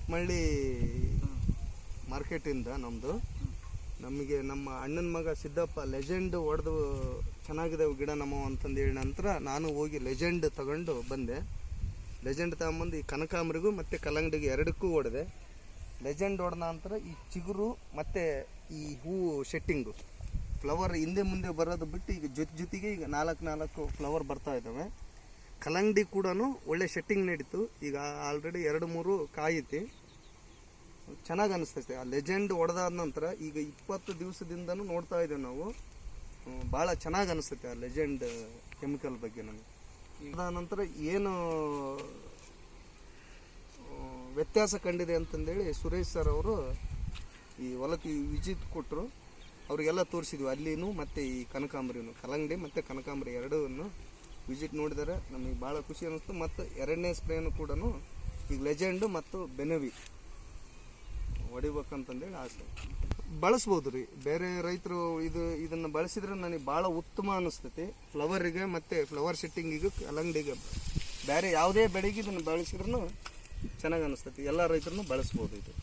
ಚಿಕ್ಕಮಳ್ಳಿ ಮಾರ್ಕೆಟಿಂದ ನಮ್ಮದು ನಮಗೆ ನಮ್ಮ ಅಣ್ಣನ ಮಗ ಸಿದ್ದಪ್ಪ ಲೆಜೆಂಡ್ ಹೊಡೆದು ಚೆನ್ನಾಗಿದೆ ಗಿಡ ನಮ್ಮ ಅಂತಂದು ಹೇಳಿ ನಂತರ ನಾನು ಹೋಗಿ ಲೆಜೆಂಡ್ ತಗೊಂಡು ಬಂದೆ. ಲೆಜೆಂಡ್ ತಗೊಂಬಂದು ಈ ಕನಕಾಂಬರಿಗೂ ಮತ್ತು ಕಲ್ಲಂಗಡಿಗೆ ಎರಡಕ್ಕೂ ಹೊಡೆದೆ. ಲೆಜೆಂಡ್ ಹೊಡೆದ ನಂತರ ಈ ಚಿಗುರು ಮತ್ತು ಈ ಹೂವು ಸೆಟ್ಟಿಂಗು ಫ್ಲವರ್ ಹಿಂದೆ ಮುಂದೆ ಬರೋದು ಬಿಟ್ಟು ಈಗ ಜೊತೆಗೆ ಈಗ 4 ಫ್ಲವರ್ ಬರ್ತಾ ಇದ್ದಾವೆ. ಕಲ್ಲಂಗಡಿ ಕೂಡ ಒಳ್ಳೆ ಸೆಟ್ಟಿಂಗ್ ನಡೀತು. ಈಗ ಆಲ್ರೆಡಿ 2-3 ಕಾಯಿತಿ ಚೆನ್ನಾಗಿ ಅನಿಸ್ತೈತೆ. ಆ ಲೆಜೆಂಡ್ ಹೊಡೆದಾದ ನಂತರ ಈಗ 20 ದಿವಸದಿಂದನೂ ನೋಡ್ತಾ ಇದ್ದೇವೆ ನಾವು. ಭಾಳ ಚೆನ್ನಾಗಿ ಅನಿಸ್ತೈತೆ ಆ ಲೆಜೆಂಡ್ ಕೆಮಿಕಲ್ ಬಗ್ಗೆ ನಮಗೆ. ಅದಾದ ನಂತರ ಏನು ವ್ಯತ್ಯಾಸ ಕಂಡಿದೆ ಅಂತಂದೇಳಿ ಸುರೇಶ್ ಸರ್ ಅವರು ಈ ಹೊಲಕ್ಕೆ ವಿಸಿಟ್ ಕೊಟ್ಟರು. ಅವರಿಗೆಲ್ಲ ತೋರಿಸಿದ್ವಿ ಅಲ್ಲಿನೂ ಮತ್ತು ಈ ಕನಕಾಂಬರಿನೂ, ಕಲ್ಲಂಗಡಿ ಮತ್ತು ಕನಕಾಂಬರಿ ಎರಡನ್ನು ವಿಸಿಟ್ ನೋಡಿದರೆ ನಮಗೆ ಭಾಳ ಖುಷಿ ಅನ್ನಿಸ್ತು. ಮತ್ತು 2ನೇ ಸ್ಪ್ರೇನು ಕೂಡ ಈಗ ಲೆಜೆಂಡು ಮತ್ತು ಬೆನವಿ ಹೊಡಿಬೇಕಂತಂದೇಳಿ ಆಸೆ. ಬಳಸ್ಬೋದು ರೀ, ಬೇರೆ ರೈತರು ಇದನ್ನು ಬಳಸಿದ್ರೆ ನನಗೆ ಭಾಳ ಉತ್ತಮ ಅನ್ನಿಸ್ತೈತಿ. ಫ್ಲವರಿಗೆ ಮತ್ತು ಫ್ಲವರ್ ಸೆಟ್ಟಿಂಗಿಗೆ, ಕಲ್ಲಂಗಡಿಗೆ, ಬೇರೆ ಯಾವುದೇ ಬೆಳೆಗೆ ಇದನ್ನು ಬಳಸಿದ್ರೂ ಚೆನ್ನಾಗಿ ಅನ್ನಿಸ್ತೈತಿ. ಎಲ್ಲ ರೈತರನ್ನು ಬಳಸ್ಬೋದು ಇದು.